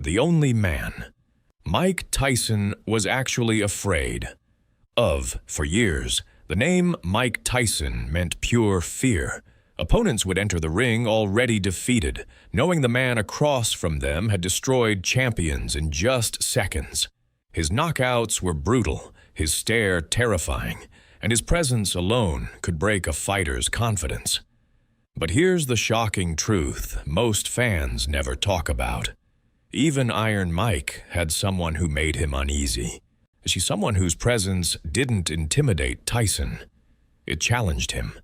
The only man. Mike Tyson was actually afraid of. For years, the name Mike Tyson meant pure fear. Opponents would enter the ring already defeated, knowing the man across from them had destroyed champions in just seconds. His knockouts were brutal, his stare terrifying, and his presence alone could break a fighter's confidence. But here's the shocking truth most fans never talk about. Even Iron Mike had someone who made him uneasy. Someone whose presence didn't intimidate Tyson. It challenged him.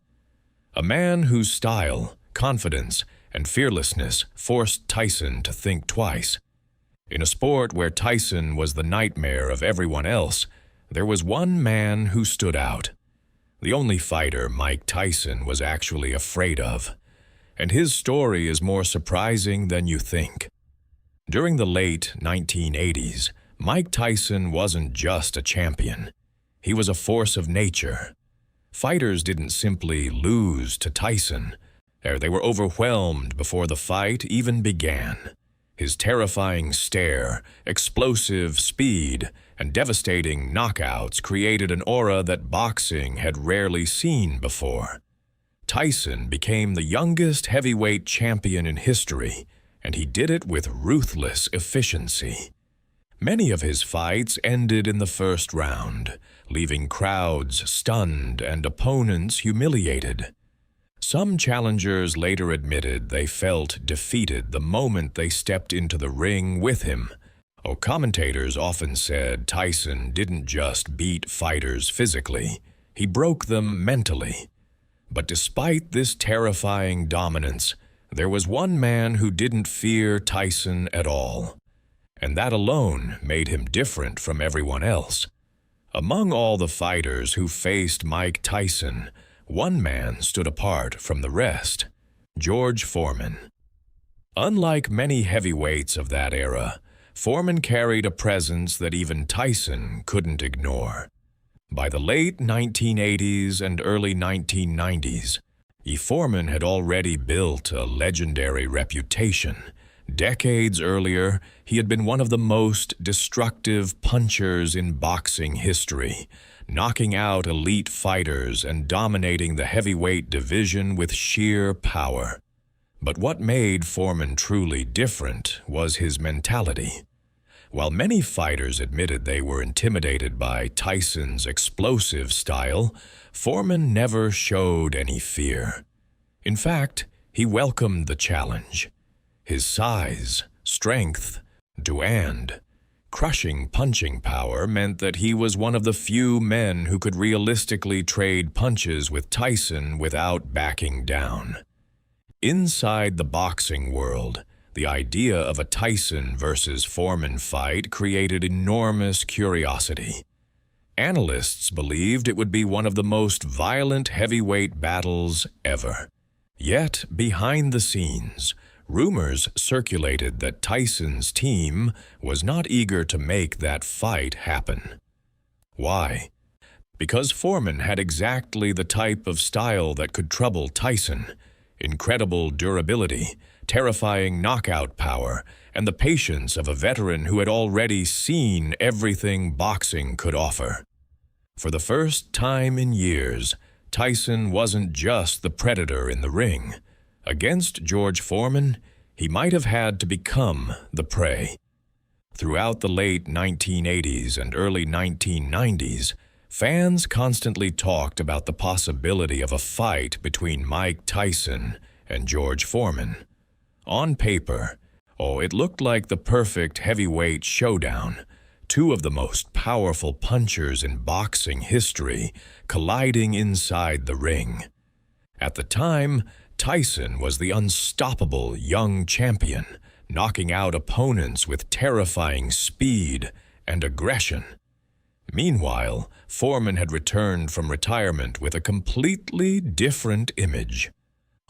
A man whose style, confidence, and fearlessness forced Tyson to think twice. In a sport where Tyson was the nightmare of everyone else, there was one man who stood out. The only fighter Mike Tyson was actually afraid of. And his story is more surprising than you think. During the late 1980s, Mike Tyson wasn't just a champion. He was a force of nature. Fighters didn't simply lose to Tyson. They were overwhelmed before the fight even began. His terrifying stare, explosive speed, and devastating knockouts created an aura that boxing had rarely seen before. Tyson became the youngest heavyweight champion in history, and he did it with ruthless efficiency. Many of his fights ended in the first round, leaving crowds stunned and opponents humiliated. Some challengers later admitted they felt defeated the moment they stepped into the ring with him. Commentators often said Tyson didn't just beat fighters physically, he broke them mentally. But despite this terrifying dominance, there was one man who didn't fear Tyson at all. And that alone made him different from everyone else. Among all the fighters who faced Mike Tyson, one man stood apart from the rest: George Foreman. Unlike many heavyweights of that era, Foreman carried a presence that even Tyson couldn't ignore. By the late 1980s and early 1990s, Foreman had already built a legendary reputation. Decades earlier, he had been one of the most destructive punchers in boxing history, knocking out elite fighters and dominating the heavyweight division with sheer power. But what made Foreman truly different was his mentality. While many fighters admitted they were intimidated by Tyson's explosive style, Foreman never showed any fear. In fact, he welcomed the challenge. His size, strength, and crushing punching power meant that he was one of the few men who could realistically trade punches with Tyson without backing down. Inside the boxing world, the idea of a Tyson versus Foreman fight created enormous curiosity. Analysts believed it would be one of the most violent heavyweight battles ever. Yet, behind the scenes, rumors circulated that Tyson's team was not eager to make that fight happen. Why? Because Foreman had exactly the type of style that could trouble Tyson: incredible durability, terrifying knockout power, and the patience of a veteran who had already seen everything boxing could offer. For the first time in years, Tyson wasn't just the predator in the ring. Against George Foreman, he might have had to become the prey. Throughout the late 1980s and early 1990s, fans constantly talked about the possibility of a fight between Mike Tyson and George Foreman. On paper, it looked like the perfect heavyweight showdown, two of the most powerful punchers in boxing history colliding inside the ring. At the time, Tyson was the unstoppable young champion, knocking out opponents with terrifying speed and aggression. Meanwhile, Foreman had returned from retirement with a completely different image.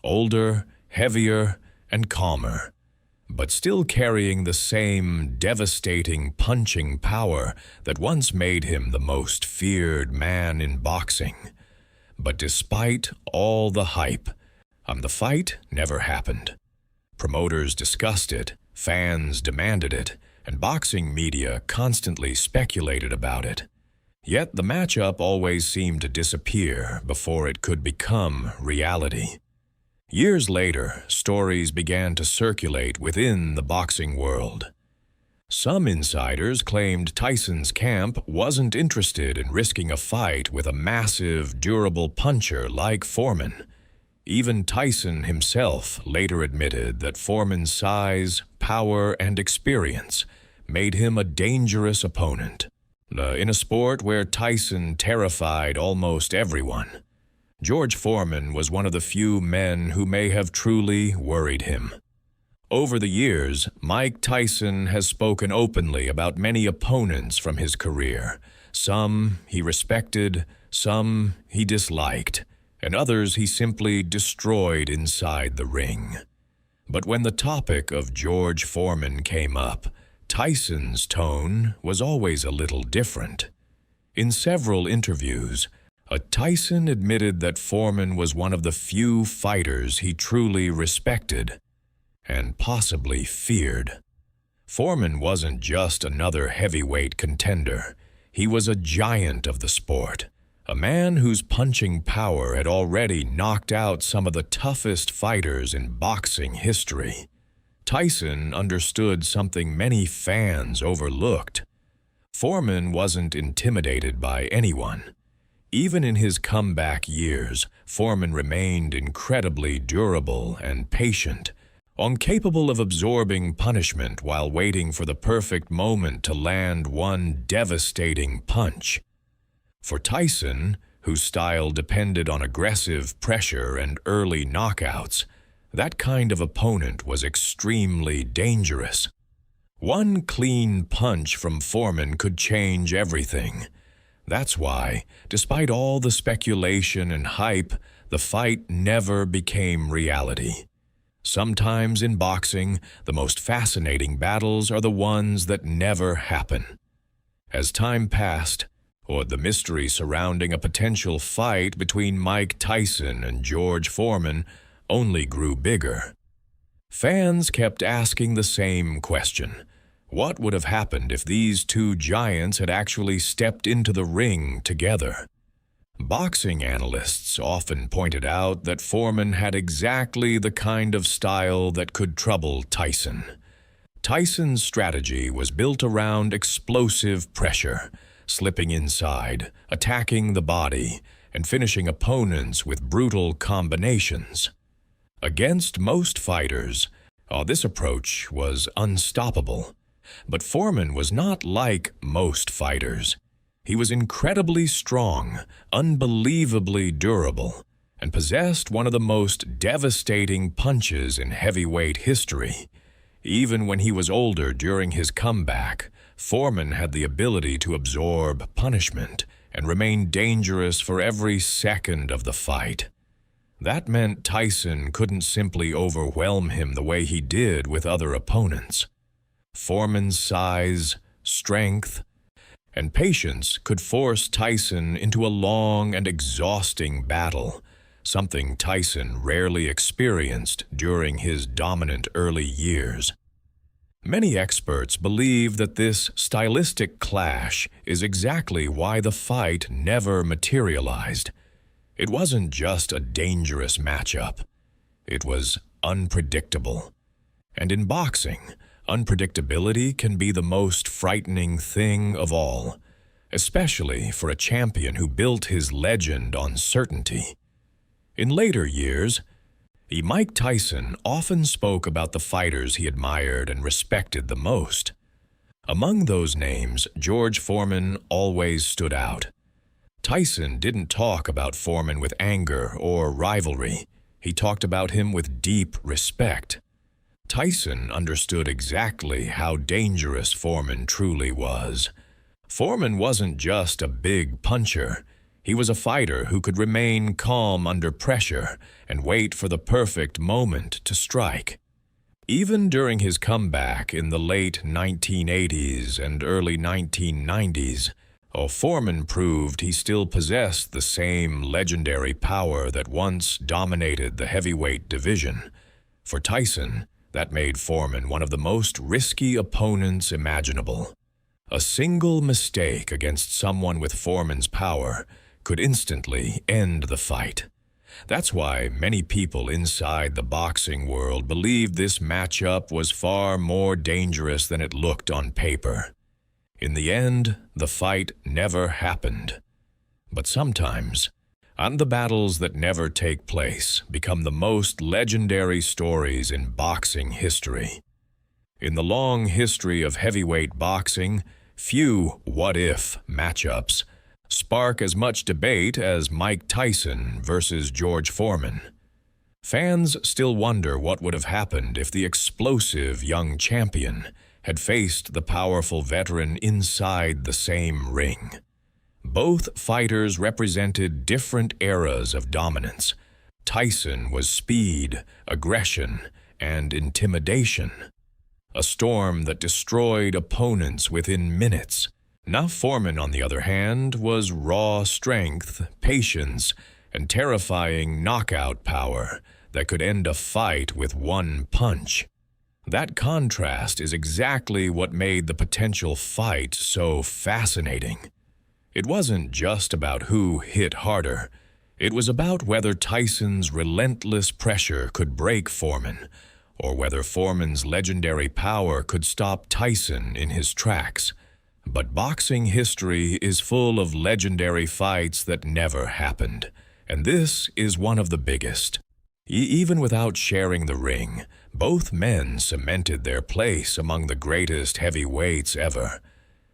Older, heavier, and calmer, but still carrying the same devastating punching power that once made him the most feared man in boxing. But despite all the hype, the fight never happened. Promoters discussed it, Fans demanded it, and boxing media constantly speculated about it. Yet the matchup always seemed to disappear before it could become reality. Years later, stories began to circulate within the boxing world. Some insiders claimed Tyson's camp wasn't interested in risking a fight with a massive, durable puncher like Foreman. Even Tyson himself later admitted that Foreman's size, power, and experience made him a dangerous opponent. In a sport where Tyson terrified almost everyone, George Foreman was one of the few men who may have truly worried him. Over the years, Mike Tyson has spoken openly about many opponents from his career. Some he respected, some he disliked, and others he simply destroyed inside the ring. But when the topic of George Foreman came up, Tyson's tone was always a little different. In several interviews, Tyson admitted that Foreman was one of the few fighters he truly respected and possibly feared. Foreman wasn't just another heavyweight contender. He was a giant of the sport, a man whose punching power had already knocked out some of the toughest fighters in boxing history. Tyson understood something many fans overlooked. Foreman wasn't intimidated by anyone. Even in his comeback years, Foreman remained incredibly durable and patient, incapable of absorbing punishment while waiting for the perfect moment to land one devastating punch. For Tyson, whose style depended on aggressive pressure and early knockouts, that kind of opponent was extremely dangerous. One clean punch from Foreman could change everything. That's why, despite all the speculation and hype, the fight never became reality. Sometimes in boxing, the most fascinating battles are the ones that never happen. As time passed, the mystery surrounding a potential fight between Mike Tyson and George Foreman only grew bigger. Fans kept asking the same question: what would have happened if these two giants had actually stepped into the ring together? Boxing analysts often pointed out that Foreman had exactly the kind of style that could trouble Tyson. Tyson's strategy was built around explosive pressure, slipping inside, attacking the body, and finishing opponents with brutal combinations. Against most fighters, this approach was unstoppable. But Foreman was not like most fighters. He was incredibly strong, unbelievably durable, and possessed one of the most devastating punches in heavyweight history. Even when he was older during his comeback, Foreman had the ability to absorb punishment and remain dangerous for every second of the fight. That meant Tyson couldn't simply overwhelm him the way he did with other opponents. Foreman's size, strength, and patience could force Tyson into a long and exhausting battle, something Tyson rarely experienced during his dominant early years. Many experts believe that this stylistic clash is exactly why the fight never materialized. It wasn't just a dangerous matchup. It was unpredictable. And in boxing, unpredictability can be the most frightening thing of all, especially for a champion who built his legend on certainty. In later years, Mike Tyson often spoke about the fighters he admired and respected the most. Among those names, George Foreman always stood out. Tyson didn't talk about Foreman with anger or rivalry. He talked about him with deep respect. Tyson understood exactly how dangerous Foreman truly was. Foreman wasn't just a big puncher. He was a fighter who could remain calm under pressure and wait for the perfect moment to strike. Even during his comeback in the late 1980s and early 1990s, Foreman proved he still possessed the same legendary power that once dominated the heavyweight division. For Tyson, That made Foreman one of the most risky opponents imaginable. A single mistake against someone with Foreman's power could instantly end the fight. That's why many people inside the boxing world believed this matchup was far more dangerous than it looked on paper. In the end, the fight never happened. But sometimes, the battles that never take place become the most legendary stories in boxing history. In the long history of heavyweight boxing, few what-if matchups spark as much debate as Mike Tyson versus George Foreman. Fans still wonder what would have happened if the explosive young champion had faced the powerful veteran inside the same ring. Both fighters represented different eras of dominance. Tyson was speed, aggression, and intimidation. A storm that destroyed opponents within minutes. Now Foreman, on the other hand, was raw strength, patience, and terrifying knockout power that could end a fight with one punch. That contrast is exactly what made the potential fight so fascinating. It wasn't just about who hit harder. It was about whether Tyson's relentless pressure could break Foreman, or whether Foreman's legendary power could stop Tyson in his tracks. But boxing history is full of legendary fights that never happened, and this is one of the biggest. Even without sharing the ring, both men cemented their place among the greatest heavyweights ever.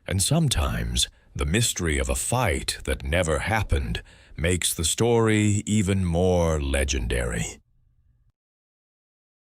And sometimes, the mystery of a fight that never happened makes the story even more legendary.